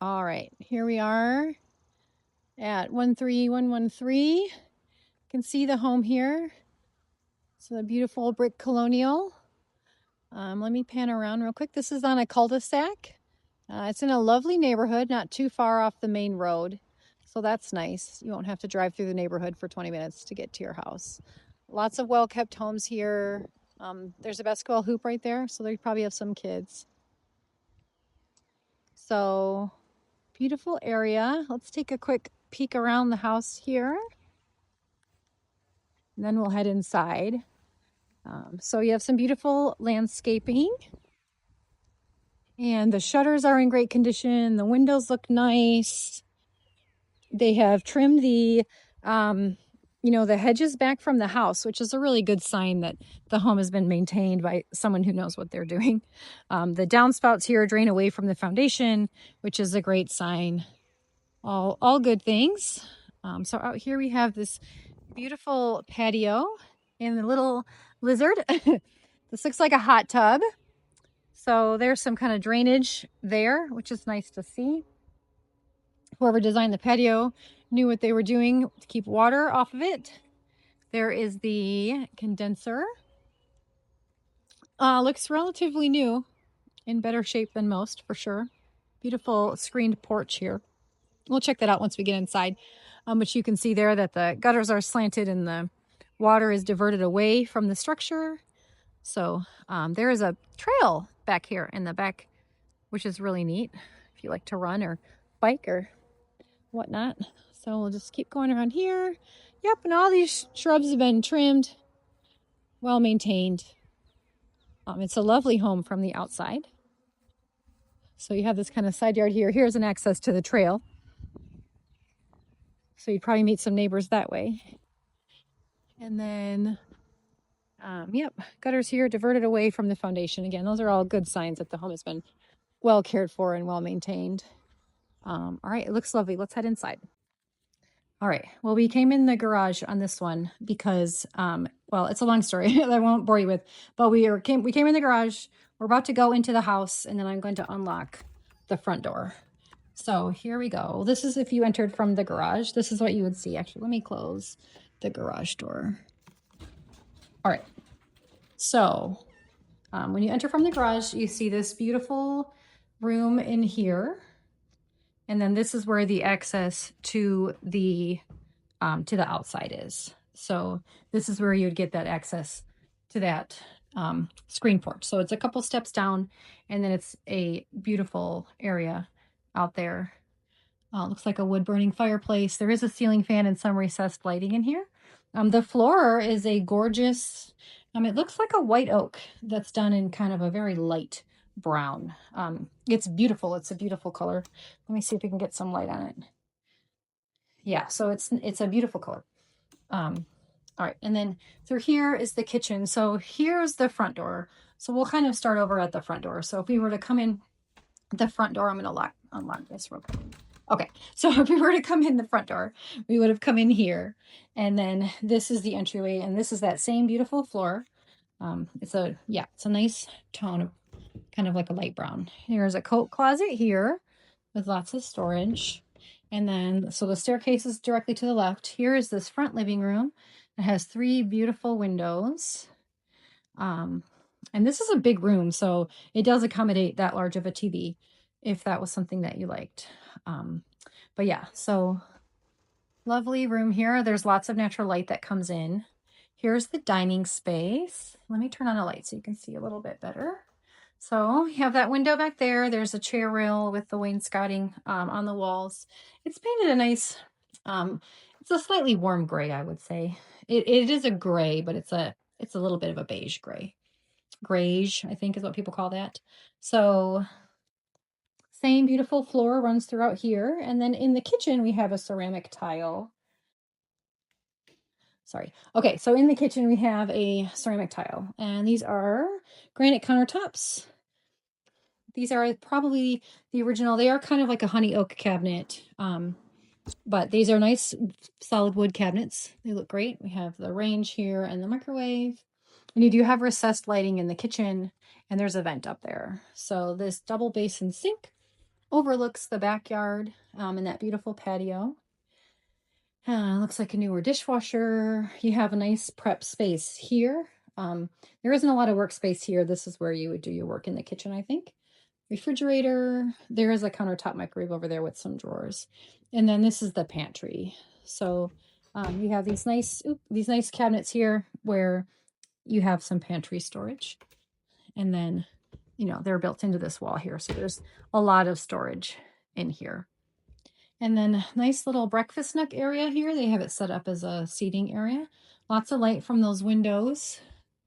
All right, here we are at 13113. You can see the home here. It's a beautiful brick colonial. Let me pan around real quick. This is on a cul-de-sac. It's in a lovely neighborhood, not too far off the main road. So that's nice. You won't have to drive through the neighborhood for 20 minutes to get to your house. Lots of well-kept homes here. There's a basketball hoop right there, so they probably have some kids. So beautiful area. Let's take a quick peek around the house here. And then we'll head inside. So you have some beautiful landscaping. And the shutters are in great condition. The windows look nice. They have trimmed the the hedges back from the house, which is a really good sign that the home has been maintained by someone who knows what they're doing. The downspouts here drain away from the foundation, which is a great sign. All good things. So out here we have this beautiful patio and the little lizard. This looks like a hot tub. So there's some kind of drainage there, which is nice to see. Whoever designed the patio knew what they were doing to keep water off of it. There is the condenser. Looks relatively new, in better shape than most for sure. Beautiful screened porch here. We'll check that out once we get inside. But you can see there that the gutters are slanted and the water is diverted away from the structure. So there is a trail back here in the back, which is really neat if you like to run or bike or whatnot. So we'll just keep going around here. Yep, and all these shrubs have been trimmed, well maintained. It's a lovely home from the outside. So you have this kind of side yard here. Here's an access to the trail. So you'd probably meet some neighbors that way. And then, yep, gutters here diverted away from the foundation. Again, those are all good signs that the home has been well cared for and well maintained. All right, it looks lovely. Let's head inside. All right, well, we came in the garage on this one because, well, it's a long story I won't bore you with, but we came in the garage. We're about to go into the house, and then I'm going to unlock the front door. So here we go. This is if you entered from the garage. This is what you would see. Actually, let me close the garage door. All right. So when you enter from the garage, you see this beautiful room in here. And then this is where the access to the outside is. So this is where you'd get that access to that screen porch. So it's a couple steps down, and then it's a beautiful area out there. Looks like a wood burning fireplace. There is a ceiling fan and some recessed lighting in here. The floor is a gorgeous, it looks like a white oak that's done in kind of a very light brown. It's beautiful. It's a beautiful color. Let me see if we can get some light on it. Yeah, so it's a beautiful color. All right, and then through here is the kitchen. So here's the front door. So we'll kind of start over at the front door. So if we were to come in the front door, I'm going to unlock this real quick. Okay, so if we were to come in the front door, we would have come in here, and then this is the entryway, and this is that same beautiful floor. It's a nice tone of kind of like a light brown. Here's a coat closet here with lots of storage. And then, so the staircase is directly to the left. Here is this front living room. It has 3 beautiful windows. And this is a big room, so it does accommodate that large of a TV if that was something that you liked. But yeah, so lovely room here. There's lots of natural light that comes in. Here's the dining space. Let me turn on a light so you can see a little bit better. So you have that window back there. There's a chair rail with the wainscoting on the walls. It's painted a nice, it's a slightly warm gray, I would say. It is a gray, but it's a little bit of a beige gray. Grayish, I think is what people call that. So same beautiful floor runs throughout here. And then in the kitchen, we have a ceramic tile. Sorry. Okay, so in the kitchen, we have a ceramic tile. And these are granite countertops. These are probably the original. They are kind of like a honey oak cabinet. But these are nice solid wood cabinets. They look great. We have the range here and the microwave. And you do have recessed lighting in the kitchen, and there's a vent up there. So this double basin sink overlooks the backyard and that beautiful patio. Looks like a newer dishwasher. You have a nice prep space here. There isn't a lot of workspace here. This is where you would do your work in the kitchen, I think. Refrigerator. There is a countertop microwave over there with some drawers. And then this is the pantry. So you have these nice cabinets here where you have some pantry storage. And then, you know, they're built into this wall here. So there's a lot of storage in here. And then nice little breakfast nook area here. They have it set up as a seating area. Lots of light from those windows.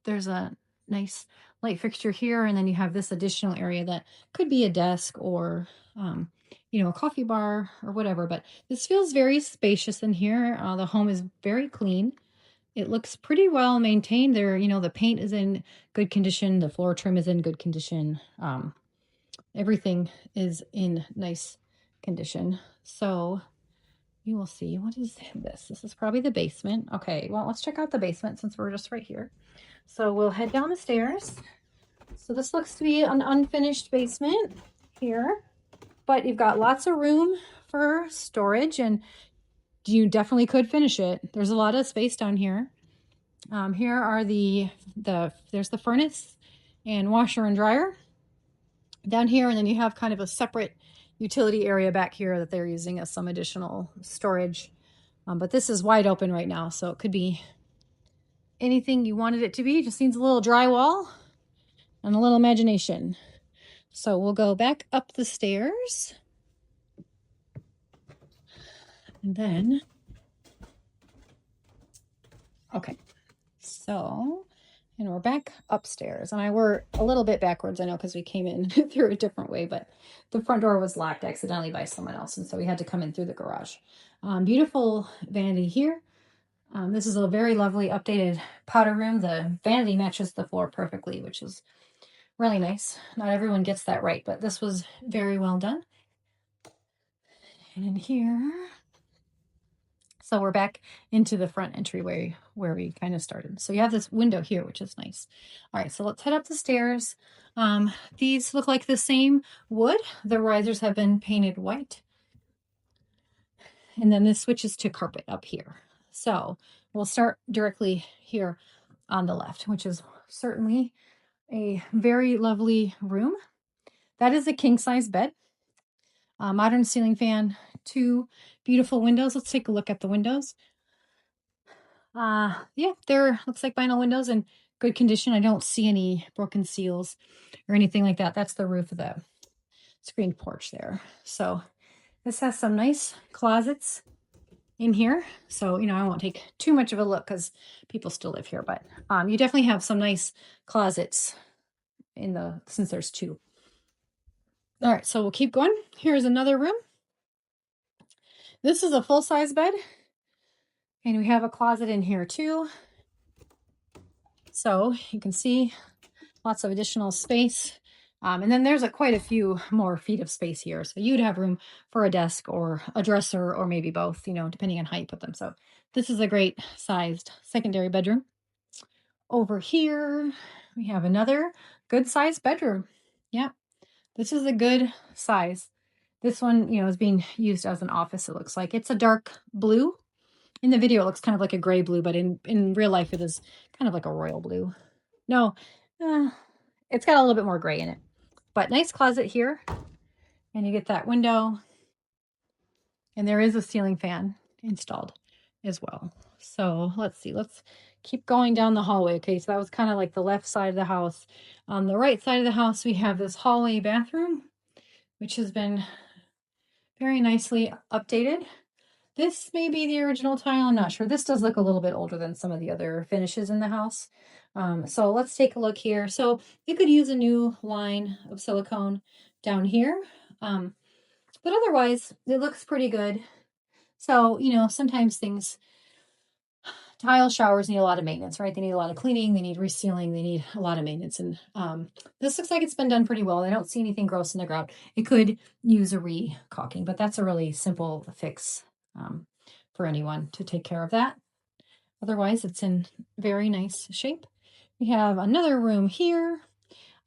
There's a nice light fixture here. And then you have this additional area that could be a desk or, you know, a coffee bar or whatever. But this feels very spacious in here. The home is very clean. It looks pretty well maintained. There, you know, the paint is in good condition. The floor trim is in good condition. Everything is in nice condition. So you will see, what is this? This is probably the basement. Okay, well, let's check out the basement since we're just right here. So we'll head down the stairs. So this looks to be an unfinished basement here, but you've got lots of room for storage and you definitely could finish it. There's a lot of space down here. Here are there's the furnace and washer and dryer down here. And then you have kind of a separate utility area back here that they're using as some additional storage. But this is wide open right now, so it could be anything you wanted it to be. It just needs a little drywall and a little imagination. So we'll go back up the stairs. And then, okay, so, and we're back upstairs. And we're a little bit backwards, I know, because we came in through a different way, but the front door was locked accidentally by someone else. And so we had to come in through the garage. Beautiful vanity here. This is a very lovely updated powder room. The vanity matches the floor perfectly, which is really nice. Not everyone gets that right, but this was very well done. And in here, so we're back into the front entryway where we kind of started. So you have this window here, which is nice. All right, so let's head up the stairs. These look like the same wood. The risers have been painted white. And then this switches to carpet up here. So we'll start directly here on the left, which is certainly a very lovely room. That is a king size bed. Modern ceiling fan, 2 beautiful windows. Let's take a look at the windows. Yeah, they're looks like vinyl windows in good condition. I don't see any broken seals or anything like that. That's the roof of the screened porch there. So this has some nice closets in here. So, you know, I won't take too much of a look because people still live here, but you definitely have some nice closets since there's 2. All right, so we'll keep going. Here's another room. This is a full-size bed. And we have a closet in here too. So you can see lots of additional space. And then there's quite a few more feet of space here. So you'd have room for a desk or a dresser or maybe both, you know, depending on how you put them. So this is a great sized secondary bedroom. Over here, we have another good sized bedroom. Yeah, this is a good size. This one, you know, is being used as an office, it looks like. It's a dark blue. In the video, it looks kind of like a gray blue, but in real life, it is kind of like a royal blue. No, it's got a little bit more gray in it. But nice closet here. And you get that window. And there is a ceiling fan installed as well. So let's see. Let's keep going down the hallway. Okay, so that was kind of like the left side of the house. On the right side of the house, we have this hallway bathroom, which has been very nicely updated. This may be the original tile. I'm not sure. This does look a little bit older than some of the other finishes in the house. So let's take a look here. So you could use a new line of silicone down here. But otherwise, it looks pretty good. So, you know, sometimes tile showers need a lot of maintenance, right? They need a lot of cleaning. They need resealing. They need a lot of maintenance. And this looks like it's been done pretty well. I don't see anything gross in the ground. It could use a re-caulking, but that's a really simple fix for anyone to take care of that. Otherwise, it's in very nice shape. We have another room here,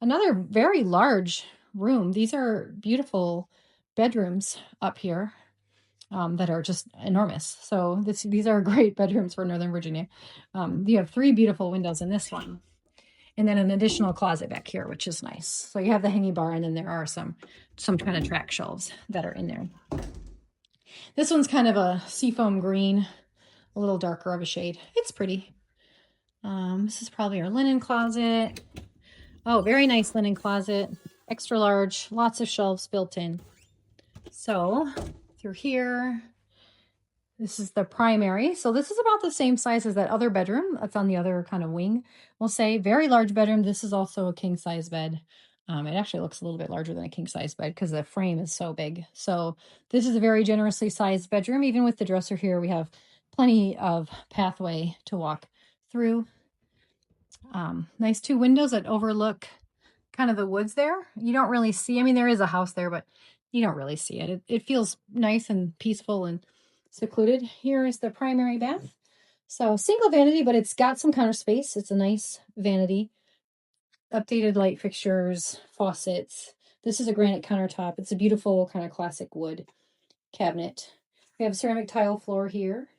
another very large room. These are beautiful bedrooms up here that are just enormous. So these are great bedrooms for Northern Virginia. You have 3 beautiful windows in this one. And then an additional closet back here, which is nice. So you have the hanging bar, and then there are some kind of track shelves that are in there. This one's kind of a seafoam green, a little darker of a shade. It's pretty. This is probably our linen closet. Oh, very nice linen closet. Extra large, lots of shelves built in. So through here, this is the primary. So this is about the same size as that other bedroom. That's on the other kind of wing. We'll say very large bedroom. This is also a king size bed. It actually looks a little bit larger than a king size bed because the frame is so big. So this is a very generously sized bedroom. Even with the dresser here, we have plenty of pathway to walk through. Nice 2 windows that overlook kind of the woods there. You don't really see, I mean, there is a house there, but you don't really see it. It feels nice and peaceful and secluded. Here is the primary bath. So single vanity, but it's got some counter space. It's a nice vanity. Updated light fixtures, faucets. This is a granite countertop. It's a beautiful kind of classic wood cabinet. We have a ceramic tile floor here.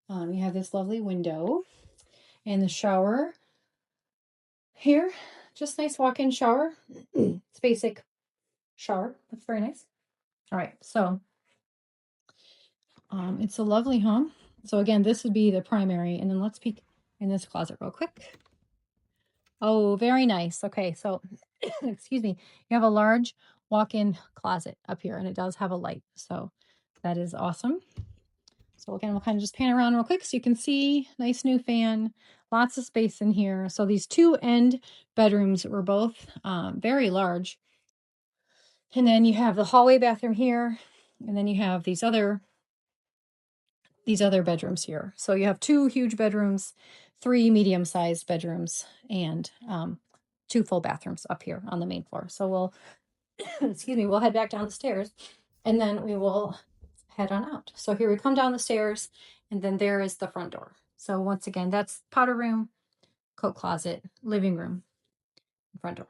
You have this lovely window and the shower here. Just nice walk-in shower. It's basic shower. That's very nice. All right, so it's a lovely home. So again, this would be the primary, and then let's peek in this closet real quick. Oh, very nice. Okay, so excuse me, you have a large walk-in closet up here, and it does have a light, so that is awesome. So again, we'll kind of just pan around real quick so you can see. Nice new fan, lots of space in here. So these 2 end bedrooms were both very large. And then you have the hallway bathroom here, and then you have these other bedrooms here. So you have 2 huge bedrooms, 3 medium-sized bedrooms, and 2 full bathrooms up here on the main floor. So we'll, excuse me, we'll head back down the stairs, and then we will head on out. So here we come down the stairs, and then there is the front door. So once again, that's powder room, coat closet, living room, front door.